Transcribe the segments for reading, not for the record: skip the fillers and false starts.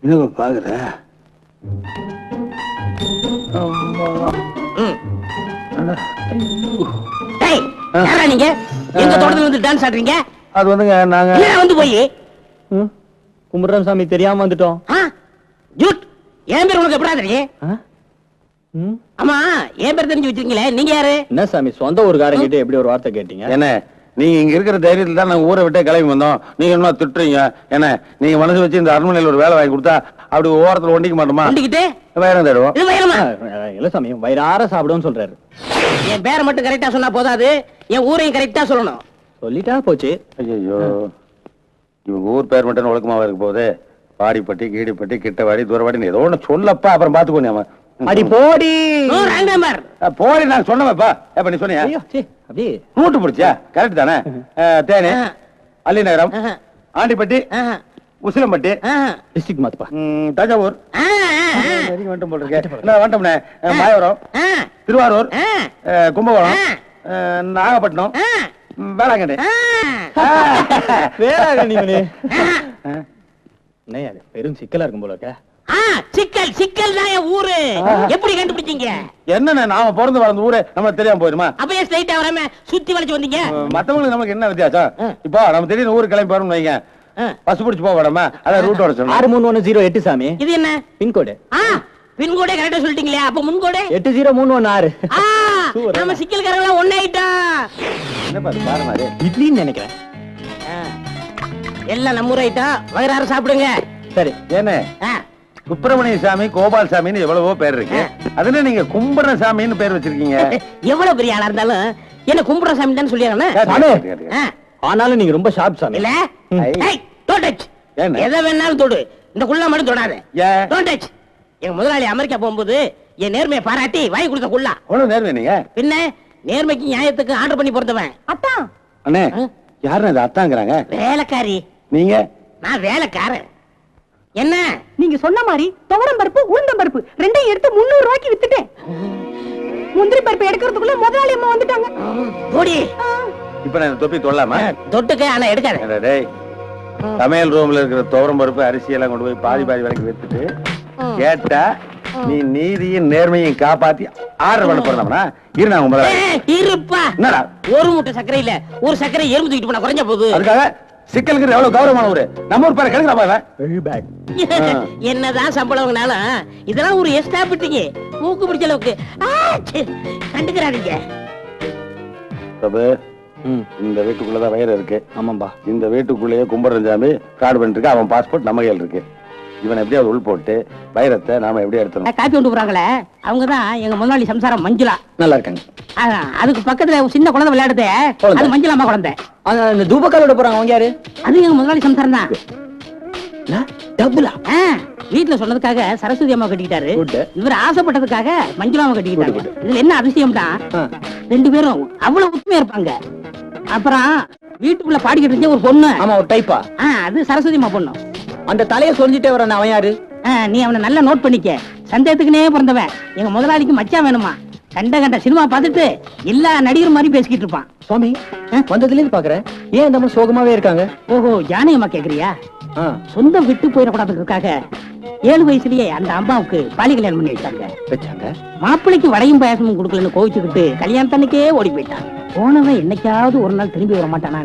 இன்னும் பாக்குற நீங்க எங்க தோட்டத்துல வந்து டான்ஸ் ஆடுறீங்க? அது வந்துங்க நாங்க வந்து போய் கும்பிடுறோம் சாமி, தெரியாம வந்துட்டோம். என் பேர் உனக்கு எப்படா தெரியும்? ஆமா, என் பேர் தெரிஞ்சு வச்சிருக்கீங்களே, நீங்க யாரு? என்ன சாமி, சொந்த ஊருக்காரங்கிட்ட எப்படி ஒரு வார்த்தை கேட்டீங்க? என்ன நீங்க இங்க இருக்கிற தைரியத்துல தான் நாங்க ஊரை விட்டே கிளம்பி வந்தோம். நீங்க என்ன திட்டுறீங்க? என்ன நீங்க மனசு வச்சு இந்த அரண்மனையில ஒரு வேலை வாங்கி கொடுத்தா அப்படி ஓரத்துல ஒண்டிக்க மாட்டோமா? ஒண்டிக்கிட்டு வயிறம் தேடுவோம். இல்ல சாமி, வயிறார சாப்பிடுவோம்னு சொல்றாரு. என் பேரை மட்டும் கரெக்டா சொன்னா போதாது, என் ஊரையும் கரெக்டா சொல்லணும். சொல்லிட்டா போச்சு. ஐயோ, இவங்க ஊர் பேர் மட்டும் ஒழுக்கமா இருக்க போகுது. பாடிப்பட்டி, கீடிப்பட்டி, கிட்டவாடி, தூரவாடி ஏதோ ஒண்ணு சொல்லப்பா, அப்புறம் பாத்துக்கோ. அடி போடி போடி, நான் சொன்னவப்பா. எப்ப நீ சொன்னியா? அப்படியே ரூட்டு பிடிச்சியா? கரெக்ட் தானே? தேனி, அல்லிநகரம், ஆண்டிப்பட்டி, உசிலம்பட்டி, டிஸ்ட்ரிக்ட் மாத்துப்பா. தஞ்சாவூர் வந்துட்டோம் போல இருக்கு. வந்துட்டோம்னே. மாயவரம், திருவாரூர், கும்பகோணம், நாகப்பட்டினம், வேளாங்கண்ணி. வேளாங்கண்ணி பெரும் சிக்கலா இருக்கும் போல இருக்க. சிக்கல் சிக்கல் தான் என் ஊரு. எப்படி கண்டுபிடிச்சீங்க? என்ன நாம பிறந்து வளர்ந்த ஊரு நமக்கு தெரியாம போயிருமா? அப்பயே ஸ்ட்ரைட்டா வராம சுத்தி வளைச்சு வந்தீங்க. மத்தவங்களுக்கு நமக்கு என்ன வித்தியாசம்? இப்போ நம்ம திடீர்னு ஊருக்கு கிளம்பி போறோம்னு வைங்க, பஸ் பிடிச்சு போக வேடாமா? அதான் ரூட்டோட சொல்லணும். 63108 சாமி. இது என்ன பின்கோடு? பின்கோடே கரெக்டா சொல்லிட்டீங்களே, அப்ப முன்கோடு 80316. நம்ம சிக்கல்காரங்க ஒண்ணாயிட்டா. என்னப்பா அது பாருமா? அது இட்லின்னு நினைக்கிறேன். எல்லாம் நம்ம ஊராயிட்டா. வயிறார சாப்பிடுங்க. சரி. என்ன சுப்பிரமணிய சாமி, கோபால் சாமின்னு எவ்வளவோ பேர் இருக்கு, அதுல நீங்க கும்பிடுற சாமின்னு பேர் வச்சிருக்கீங்க. எவ்வளவு பெரிய ஆளா இருந்தாலும் என்ன கும்பிடுற சாமி தான் சொல்லிடுறாங்க. ஆனாலும் நீங்க ரொம்ப ஷார்ப் சாமி. இல்ல எதை வேணாலும் தொடு, இந்த குள்ளா மட்டும் தொடாத. எங்க முதலாளி அமெரிக்கா போகும்போது என் நேர்மையை பாராட்டி வாங்கி கொடுத்த குள்ளா. அவ்வளவு நேர்மை நீங்க? பின்ன நேர்மைக்கு நியாயத்துக்கு ஆர்டர் பண்ணி பொறுத்தவன். அத்தா அண்ணே, யாருன்னு அது அத்தாங்கிறாங்க? வேலைக்காரி. நீங்க? நான் வேலைக்காரன். என்ன நீங்க சொன்ன மாதிரி துவரம் பருப்பு, உளுந்தம் பருப்பு ரெண்டையும் எடுத்து 300 ரூபாய்க்கு வித்துட்டேன். முந்திரி பருப்பு எடுக்கிறதுக்குள்ள முதலாளி அம்மா வந்துட்டாங்க. போடி. இப்ப நான் தொப்பி தொடலாமா? தொட்டுக்க, ஆனா எடுக்காத. டேய், சமையல் ரூம்ல இருக்கிற துவரம் பருப்பு, அரிசி எல்லாம் கொண்டு போய் பாதி பாதி வரைக்கும் வித்துட்டு கேட்டா நீ நீதியும் நேர்மையும் காப்பாத்தி ஆர்டர் பண்ண போறோம்னா இரு. நான் இருப்பா. என்னடா ஒரு மூட்டை சர்க்கரை இல்ல, ஒரு சர்க்கரை எறும்பு தூக்கிட்டு போனா குறைஞ்ச போகுது. அதுக்காக சிக்கலுக்கு எவ்வளவு கௌரவமான ஊரு நம்ம ஊர் பேரை கெடுக்கிறா. என்னதான் சம்பளம்னாலும் இதெல்லாம் ஒரு எஸ்டாபிட்டிங்க. மூக்கு பிடிச்ச அளவுக்கு கண்டுக்கிறாதீங்க. இந்த வீட்டுக்குள்ளதான் வயிறு இருக்கு. ஆமாம்பா. இந்த வீட்டுக்குள்ளேயே கும்பரஞ்சாமி கார்டு பண்ணிட்டு இருக்கு. அவன் பாஸ்போர்ட் நம்ம கையில் இருக்கு. இவன் எப்படியாவது உள் போட்டு வைரத்தை நாம எப்படி எடுத்தோம்? காப்பி கொண்டு போறாங்களே, அவங்கதான் எங்க முதலாளி சம்சாரம் மஞ்சுளா. நல்லா இருக்காங்க. அதுக்கு பக்கத்துல சின்ன குழந்தை விளையாடுது, அது மஞ்சுளா அம்மா குழந்தை. அந்த தூபக்காலோட போறாங்க, அவங்க யாரு? அது எங்க முதலாளி சம்சாரம் தான். டபுளா? வீட்டுல சொன்னதுக்காக சரஸ்வதி அம்மா கட்டிக்கிட்டாரு. இவர் ஆசைப்பட்டதுக்காக மஞ்சுளாவை கட்டிக்கிட்டாரு. இதுல என்ன அதிசயம் தான், ரெண்டு பேரும் அவ்வளவு உண்மையா இருப்பாங்க. அப்புறம் வீட்டுக்குள்ள பாடிக்கிட்டு இருந்த ஒரு பொண்ணு. ஆமா, ஒரு டைப்பா? அது சரஸ்வதி அம்மா பொண்ணு. அந்த தலையை சொல்லிட்டே வர அவன் யாரு? நீ அவனை நல்லா நோட் பண்ணிக்க. சந்தேகத்துக்குனே பிறந்தவன். எங்க முதலாளிக்கு மச்சான் வேணுமா? கண்ட சினிமா பார்த்துட்டு எல்லா நடிகர் மாதிரி பேசிக்கிட்டு இருப்பான். சுவாமி, வந்ததுல இருந்து பாக்குறேன், ஏன் இந்த சோகமாவே இருக்காங்க? ஓஹோ, ஜானகியம்மா கேக்குறியா? சொந்தம் விட்டு போயிடக்கூடாதுக்காக 7 வயசுலயே அந்த அம்மாவுக்கு பாலி கல்யாணம் பண்ணி வச்சாங்க. மாப்பிள்ளைக்கு வடையும் பாயாசமும் கொடுக்கலன்னு கோவிச்சுக்கிட்டு கல்யாணத்தன்னைக்கே ஓடி போயிட்டான். போனவன் என்னைக்காவது ஒரு நாள் திரும்பி வர மாட்டானா?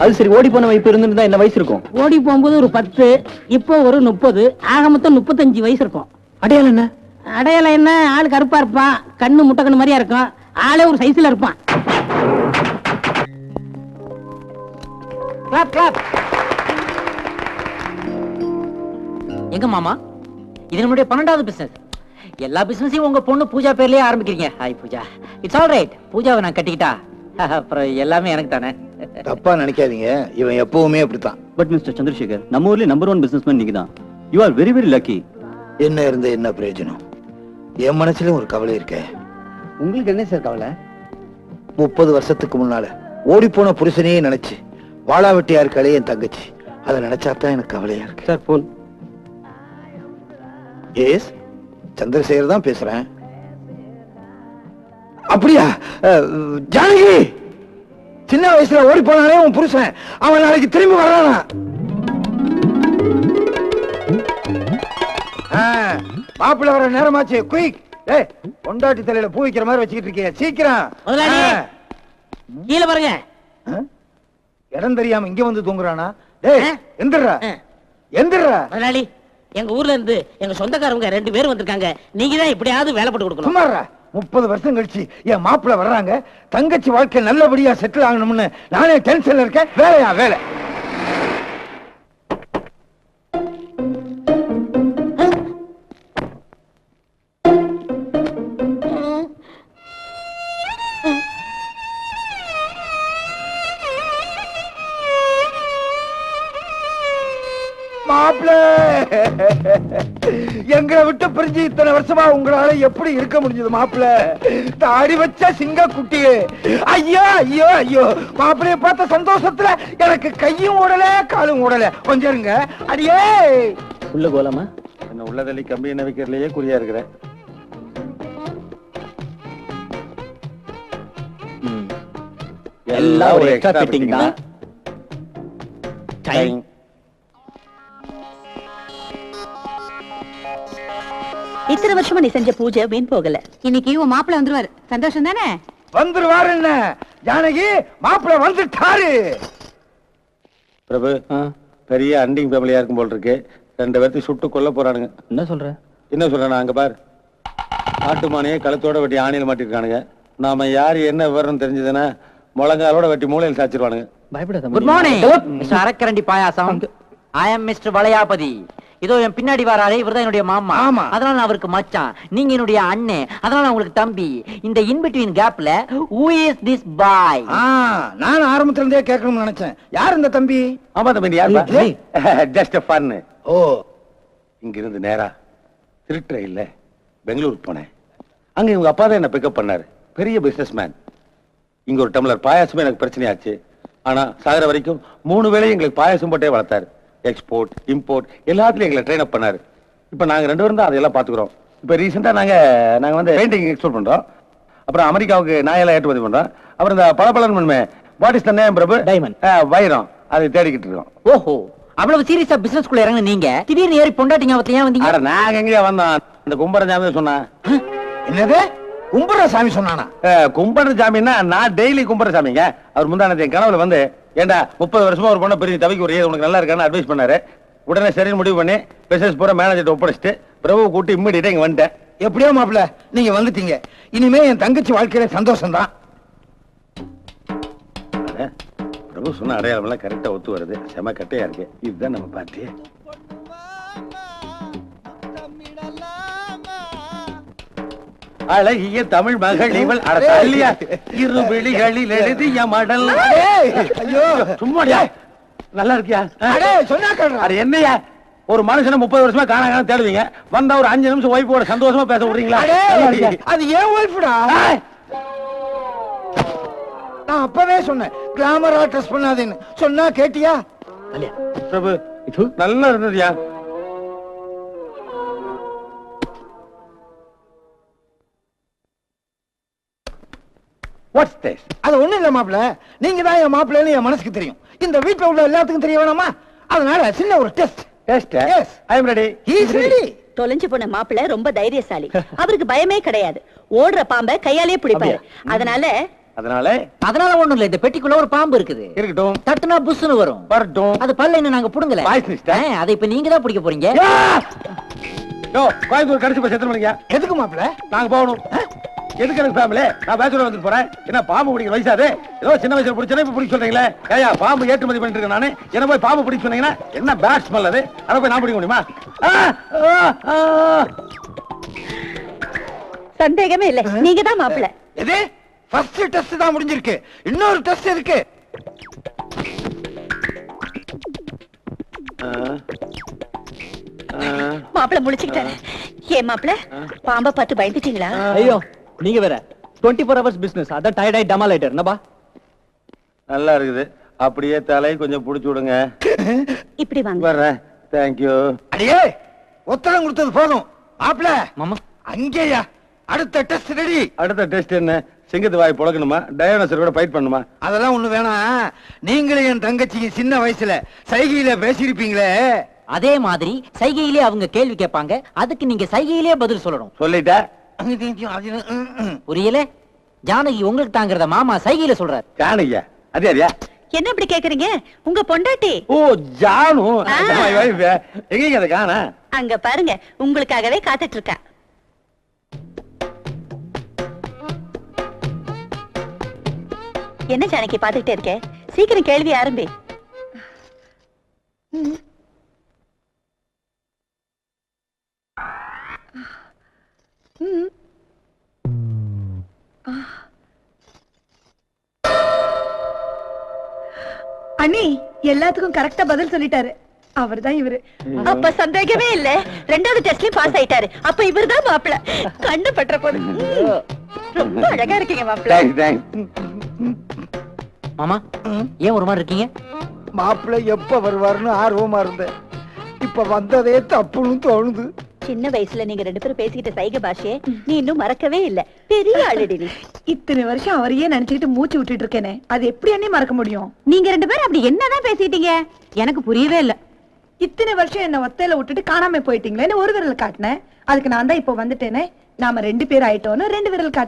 அது சரி, ஓடி போன இப்ப இருந்திருந்தா என்ன வயசு இருக்கும்? ஓடி போகும்போது ஒரு 10, இப்போ ஒரு 30, ஆக மொத்தம் 35 வயசு இருக்கும். அடையாளம் என்ன? அடையாளம் என்ன? ஆளு கருப்பா இருப்பான், கண்ணு முட்டை கண்ணு மாதிரியா இருக்கும், ஆளே ஒரு சைஸ்ல இருப்பான். எங்க மாமா, இது நம்மளுடைய 12வது பிசினஸ். எல்லா பிசினஸையும் உங்க பொண்ணு பூஜா பேர்லயே ஆரம்பிக்கிறீங்க. Hi Pooja. It's all right. பூஜாவை நான் கட்டிக்கிட்டா அப்புறம் எல்லாமே எனக்கு தானே. தப்பா நினைக்காதீங்க, இவன் எப்பவுமே அப்படித்தான். பட் மிஸ்டர் சந்திரசேகர், நம்ம ஊர்ல நம்பர் 1 பிசினஸ்மேன் நீங்க தான். You are very very lucky. என்ன இருந்த என்ன பிரயோஜனம்? என் மனசுலயும் ஒரு கவலை இருக்க. உங்களுக்கு என்ன சார் கவலை? 30 வருஷத்துக்கு முன்னால ஓடி போன புருஷனையே நினைச்சு வாழா வெட்டியா இருக்காளே என் தங்கச்சி, அதை நினைச்சாதான் எனக்கு கவலையா இருக்கு. Sir phone. எஸ், சந்திரசேகர் தான் பேசுறேன். அப்படியா? ஜானகி, சின்ன வயசுல ஓடி போனாலே உன் புருஷன், அவன் நாளைக்கு திரும்பி வரானா? மாப்பிள்ள வர நேரமாச்சு, குயிக். ஏய், பொண்டாட்டி தலையில பூ வைக்கிற மாதிரி வச்சுக்கிட்டு இருக்கீங்க, சீக்கிரம். முதலாளி கீழே பாருங்க. இடம் தெரியாம இங்க வந்து தூங்குறானா? டேய், எந்திரா எந்திரா. முதலாளி, எங்க ஊர்ல இருந்து எங்க சொந்தக்காரங்க 2 பேரும் வந்திருக்காங்க. நீங்க தான் எப்படியாவது வேலை போட்டு கொடுக்கணும். சும்மாறா, 30 வருஷம் கழிச்சு என் மாப்பிள்ள வர்றாங்க. தங்கச்சி வாழ்க்கை நல்லபடியா செட்டில் ஆகணும்னு நானே டென்ஷன்ல இருக்கேன். வேலையா வேலை. மாப்பிள்ள, எங்களை விட்டு பிரிஞ்சு இத்தனை வருஷமா உங்களால எப்படி இருக்க முடிஞ்சது மாப்பிள்ள? தாடி வச்ச சிங்க குட்டியே. ஐயோ ஐயோ ஐயோ, மாப்பிள்ளைய பார்த்த சந்தோஷத்துல எனக்கு கையும் ஓடல காலும் ஓடல. கொஞ்சம் இருங்க. அடியே உள்ள கோலாமா? என்ன உள்ளதள்ளி கம்பி என்ன வைக்கிறதுலயே குறியா இருக்கிறேன். எல்லாம் ஒரு எக்ஸ்ட்ரா ஃபிட்டிங் தான். டைம். இத்தனை வருஷமா நீ செஞ்ச பூஜை வீண் போகல. இன்னைக்கு உன் மாப்பிள்ள வந்துருவாரு. சந்தோஷம் தானே? வந்துருவாரு. என்ன ஜானகி, மாப்பிள்ள வந்துட்டாரு. பிரபு, பெரிய அண்டிங் ஃபேமிலியா இருக்கும் போல் இருக்கு. 2 பேர்த்தையும் சுட்டு கொல்ல போறானுங்க. என்ன சொல்ற? என்ன சொல்றேன், அங்க பாரு, ஆட்டுமானையே கழுத்தோட வெட்டி ஆணியில் மாட்டிருக்கானுங்க. நாம யாரு என்ன விவரம் தெரிஞ்சதுன்னா முழங்காலோட வெட்டி மூலையில் சாச்சிருவானுங்க. பயப்படாத. குட் மார்னிங் மிஸ்டர் அரக்கரண்டி பாயாசம். ஐ அம் மிஸ்டர் வளையாபதி. இதோ என் பின்னாடி வராரே, இவர்தான் என்னுடைய மாமா. ஆமா. அதனால நான் அவருக்கு மச்சான், நீங்க என்னுடைய அண்ணன், அதனால நான் உங்களுக்கு தம்பி. இந்த இன் பிட்வீன் கேப்ல who is this boy? நான் ஆரம்பத்துல இருந்தே கேட்கணும்னு நினைச்சேன். யார் இந்த தம்பி? ஆமா தம்பி, யார்? Just fun. ஓ, இங்க இருந்து நேரா திருட்டுற இல்ல பெங்களூர் போனேன். அங்க இவங்க அப்பா தான் என்ன பிக்கப் பண்ணாரு. பெரிய பிசினஸ் மேன். இங்க ஒரு டம்ளர் பாயாசமே எனக்கு பிரச்சனையாச்சு. ஆனா சாகர வரைக்கும் 3 வேளையும் எங்களுக்கு பாயாசம் போட்டே வளர்த்தாரு. எக்ஸ்போர்ட் இம்போர்ட் எல்லாத்துலயும் எங்களை ட்ரெயின் அப் பண்ணாரு. இப்ப நாங்க 2 பேரும் தான் அதெல்லாம் பாத்துக்கிறோம். இப்ப ரீசெண்டா நாங்க வந்து பெயிண்டிங் எக்ஸ்போர்ட் பண்றோம். அப்புறம் அமெரிக்காவுக்கு நாயெல்லாம் ஏற்றுமதி பண்றோம். அப்புறம் இந்த பளபளன்னு பண்ணுமே, what is the name Prabhu? Diamond. வைரம். அதை தேடிக்கிட்டு இருக்கோம். ஓஹோ, அவ்வளவு சீரியஸா பிசினஸ் குள்ள இறங்க நீங்க திடீர்னு ஏறி பொண்டாட்டிங்க அவத்துல ஏன் வந்தீங்க? அட நாங்க எங்கயா வந்தோம், அந்த கும்பரஞ்சாமி சொன்னா. என்னது? கும்புற சாமி சொன்னானா? கும்பர சாமின்னா நான் டெய்லி கும்பர சாமிங்க. அவர் முந்தானது என் கனவுல வந்து, ஏண்டா 30 வருஷமா ஒரு பொண்ணை பெரிய தவிக்க ஒரு உனக்கு நல்லா இருக்கான்னு அட்வைஸ் பண்ணாரு. உடனே சரின்னு முடிவு பண்ணி பிசினஸ் பூரா மேனேஜர் ஒப்படைச்சிட்டு பிரபு கூட்டி இம்மிடியா இங்க வந்துட்டேன். எப்படியோ மாப்பிள்ள, நீங்க வந்துட்டீங்க. இனிமே என் தங்கச்சி வாழ்க்கையில சந்தோஷம் தான். பிரபு சொன்ன அடையாளம் எல்லாம் கரெக்டா ஒத்து வருது. செம கட்டையா இருக்கு. இதுதான் நம்ம பார்ட்டி. அழகிய தமிழ் மகள் இவள். அடலியா இரு விழிகளில் எழுதிய மடல். ஐயோ சும்மாடியா, நல்லா இருக்கியா? சொன்னா அது என்னையா, ஒரு மனுஷனை 30 வருஷமா காண தேடுவீங்க, வந்தா ஒரு 5 நிமிஷம் ஒய்ஃபோட சந்தோஷமா பேச விடுறீங்களா? அது ஏன் ஒய்ஃப்டா? நான் அப்பவே சொன்னேன் கிளாமரா ட்ரெஸ் பண்ணாதேன்னு. சொன்னா கேட்டியா? பிரபு நல்லா இருந்ததுயா. Watts this? அது ஒண்ணு இல்ல மாப்பிள்ள, நீங்க தான் என் மாப்பிள்ளைன்னு என் மனசுக்கு தெரியும். இந்த வீட்டுல உள்ள எல்லாத்துக்கும் தெரிய வேணாமா? அதனால சின்ன ஒரு test. Test? Yes, I am ready. He is ready. தொலைஞ்சு போன மாப்பிள்ள ரொம்ப தைரியசாலி. அவருக்கு பயமே கிடையாது. ஓடுற பாம்பை கையாலே பிடிப்பாரு. அதனால ஒண்ணும் இல்ல, இந்த பெட்டிக்குள்ள ஒரு பாம்பு இருக்குது. இருக்கட்டும். தட்டுனா புஷ்னு வரும். வரட்டும். அது பல்ல இன்னும் நாங்க புடுங்கல. அதை இப்ப நீங்க தான் பிடிக்க போறீங்க. கோயம்புத்தூர் கடைசி பஸ் எத்தனை மணிக்கு? எதுக்கு மாப்பிள்ள? நாங்க போகணும். எதுக்கு எனக்கு ஃபேமிலி? நான் பேச்சுலர் வந்துட்டு போறேன். என்ன பாம்பு பிடிக்கிற வயசாது? ஏதோ சின்ன வயசுல பிடிச்சா இப்ப பிடிக்க சொல்றீங்களே? ஏயா, பாம்பு ஏற்றுமதி பண்ணிட்டு இருக்கேன் நானு. என்ன போய் பாம்பு பிடிக்க சொன்னீங்கன்னா என்ன பேட் ஸ்மெல் அது? அதை போய் நான் பிடிக்க முடியுமா? சந்தேகமே இல்ல, நீங்க தான் மாப்பிள்ள. எது? ஃபர்ஸ்ட் டெஸ்ட் தான் முடிஞ்சிருக்கு. இன்னொரு டெஸ்ட் இருக்கு. மாப்பிள்ள முடிச்சுக்கிட்டாரு. ஏன் மாப்பிள்ள, பாம்பை பார்த்து பயந்துட்டீங்களா? ஐயோ, நீங்க வேற 24 hours business. அதான் டயர்ட் ஆயி டமா லைட்டர். என்னப்பா நல்லா இருக்குது. அப்படியே தலையை கொஞ்சம் புடிச்சு விடுங்க. இப்படி வாங்க. வர்றேன். தேங்க்யூ. அடியே, உத்தரம் கொடுத்தது போதும். மாப்பிள்ள மாமா அங்கேயா? அடுத்த டெஸ்ட் ரெடி. அடுத்த டெஸ்ட் என்ன? சிங்கத்து வாய் புழக்கணுமா? டயோனசர் கூட ஃபைட் பண்ணுமா? அதெல்லாம் ஒண்ணு வேணாம். நீங்களும் என் தங்கச்சிக்கு சின்ன வயசுல சைகையில பேசியிருப்பீங்களே, அதே மாதிரி சைகையிலே அவங்க கேள்வி கேட்பாங்க, அதுக்கு நீங்க சைகையிலே பதில் சொல்லணும். சொல்லிட்ட புரியல? ஜானகி உங்களுக்கு தாங்கிறத மாமா சைகையில சொல்றாரு. ஜானகியா? அதே அதே. என்ன இப்படி கேக்குறீங்க? உங்க பொண்டாட்டி. ஓ ஜானு. எங்க அதை காண? அங்க பாருங்க, உங்களுக்காகவே காத்துட்டு இருக்கா. என்ன ஜானகி பாத்துக்கிட்டே இருக்க? சீக்கிரம் கேள்வி ஆரம்பி. அண்ணி எல்லாத்துக்கும் கரெக்டா பதில் சொல்லிட்டாரு. அவர்தான் இவரு. அப்ப சந்தேகமே இல்ல, ரெண்டாவது டெஸ்ட்லயும் பாஸ் ஆயிட்டாரு. அப்ப இவர்தான் மாப்பிள்ள. கண்ணு பற்ற போது. ரொம்ப அழகா இருக்கீங்க மாப்பிள்ள. மாமா ஏன் ஒரு மாதிரி இருக்கீங்க? மாப்பிள்ள எப்ப வருவாருன்னு ஆர்வமா இருந்தேன். இப்ப வந்ததே தப்புன்னு தோணுது. சின்ன வயசுல நீங்க ரெண்டு பேரும் பேசிக்கிட்ட சைகை பாஷையை நீ இன்னும் மறக்கவே இல்ல. பெரிய ஆளுடி நீ. இத்தனை வருஷம் அவரையே நினைச்சுக்கிட்டு மூச்சு விட்டுட்டு இருக்கேனே, அது எப்படி அண்ணே மறக்க முடியும்? நீங்க ரெண்டு பேரும் அப்படி என்னதான் பேசிட்டீங்க? எனக்கு புரியவே இல்ல. இத்தனை வருஷம் என்ன ஒத்தையில விட்டுட்டு காணாம போயிட்டீங்களேன்னு ஒரு விரல் காட்டினேன். அதுக்கு நான் தான் இப்போ வந்துட்டேனே. நாம ரெண்டு பேர் ஆயிட்டோன்னு ரெண்டு விரல் காட்டினேன்.